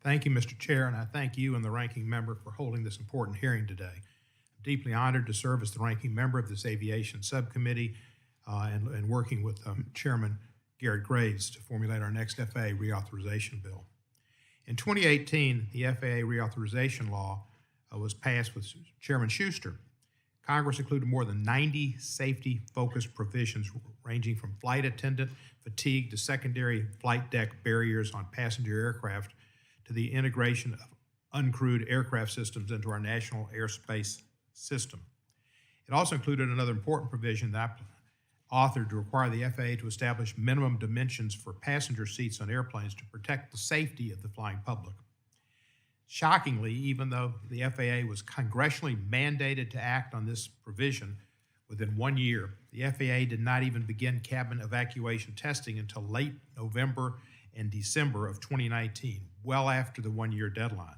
Thank you, Mr. Chair, and I thank you and the ranking member for holding this important hearing today. I'm deeply honored to serve as the ranking member of this aviation subcommittee and working with Chairman Garrett Graves to formulate our next FAA reauthorization bill. In 2018, the FAA reauthorization law was passed with Chairman Schuster. Congress included more than 90 safety-focused provisions ranging from flight attendant fatigue to secondary flight deck barriers on passenger aircraft to the integration of uncrewed aircraft systems into our national airspace system. It also included another important provision that I authored to require the FAA to establish minimum dimensions for passenger seats on airplanes to protect the safety of the flying public. Shockingly, even though the FAA was congressionally mandated to act on this provision within 1 year, the FAA did not even begin cabin evacuation testing until late November and December of 2019, well after the 1-year deadline.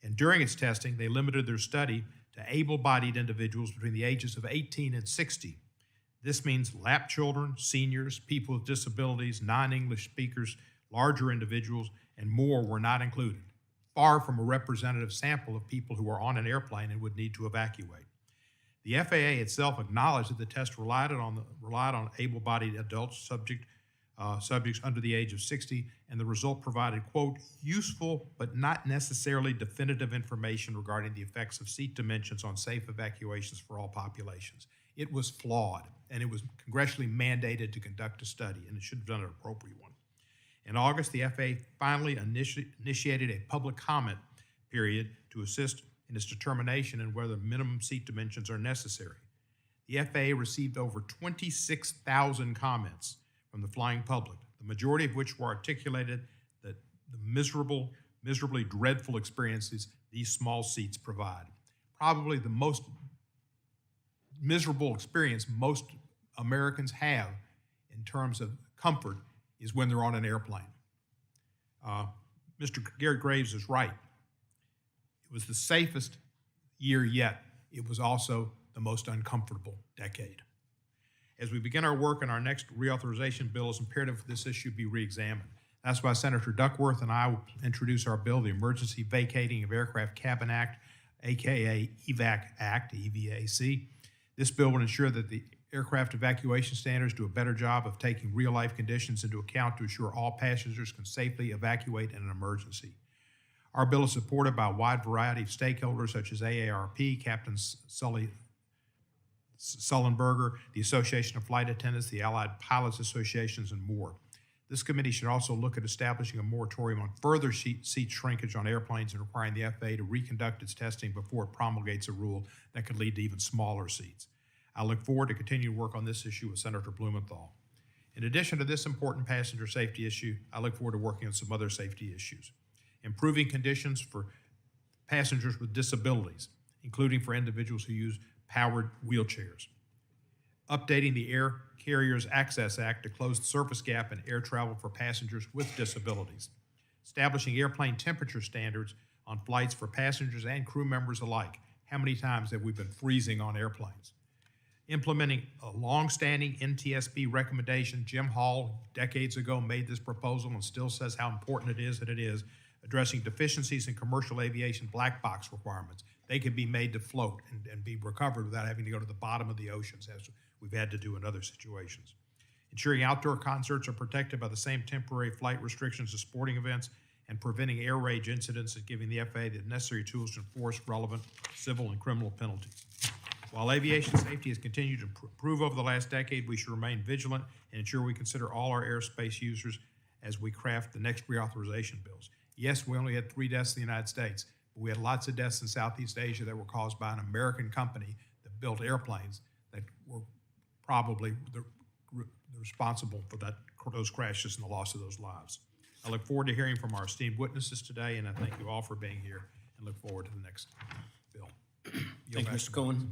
And during its testing, they limited their study to able-bodied individuals between the ages of 18 and 60. This means lap children, seniors, people with disabilities, non-English speakers, larger individuals, and more were not included, far from a representative sample of people who are on an airplane and would need to evacuate. The FAA itself acknowledged that the test relied on able-bodied adults, subjects under the age of 60, and the result provided, quote, useful but not necessarily definitive information regarding the effects of seat dimensions on safe evacuations for all populations. It was flawed, and it was congressionally mandated to conduct a study, and it should have done an appropriate one. In August, the FAA finally initiated a public comment period to assist in its determination on whether minimum seat dimensions are necessary. The FAA received over 26,000 comments from the flying public, the majority of which were articulated that the miserably dreadful experiences these small seats provide. Probably the most miserable experience most Americans have in terms of comfort is when they're on an airplane. Mr. Garrett Graves is right. It was the safest year yet. It was also the most uncomfortable decade. As we begin our work on our next reauthorization bill, it's imperative this issue be reexamined. That's why Senator Duckworth and I will introduce our bill, the Emergency Vacating of Aircraft Cabin Act, aka EVAC Act, EVAC. This bill will ensure that the aircraft evacuation standards do a better job of taking real-life conditions into account to ensure all passengers can safely evacuate in an emergency. Our bill is supported by a wide variety of stakeholders such as AARP, Captain Sullenberger, the Association of Flight Attendants, the Allied Pilots Associations, and more. This committee should also look at establishing a moratorium on further seat shrinkage on airplanes and requiring the FAA to reconduct its testing before it promulgates a rule that could lead to even smaller seats. I look forward to continuing to work on this issue with Senator Blumenthal. In addition to this important passenger safety issue, I look forward to working on some other safety issues. Improving conditions for passengers with disabilities, including for individuals who use powered wheelchairs. Updating the Air Carriers Access Act to close the surface gap in air travel for passengers with disabilities. Establishing airplane temperature standards on flights for passengers and crew members alike. How many times have we been freezing on airplanes? Implementing a long-standing NTSB recommendation. Jim Hall, decades ago, made this proposal and still says how important it is that it is, addressing deficiencies in commercial aviation black box requirements. They can be made to float and be recovered without having to go to the bottom of the oceans, as we've had to do in other situations. Ensuring outdoor concerts are protected by the same temporary flight restrictions as sporting events, and preventing air rage incidents and giving the FAA the necessary tools to enforce relevant civil and criminal penalties. While aviation safety has continued to improve over the last decade, we should remain vigilant and ensure we consider all our airspace users as we craft the next reauthorization bills. Yes, we only had 3 deaths in the United States, but we had lots of deaths in Southeast Asia that were caused by an American company that built airplanes that were probably responsible for those crashes and the loss of those lives. I look forward to hearing from our esteemed witnesses today, and I thank you all for being here and look forward to the next bill. Thank you, Mr. Cohen.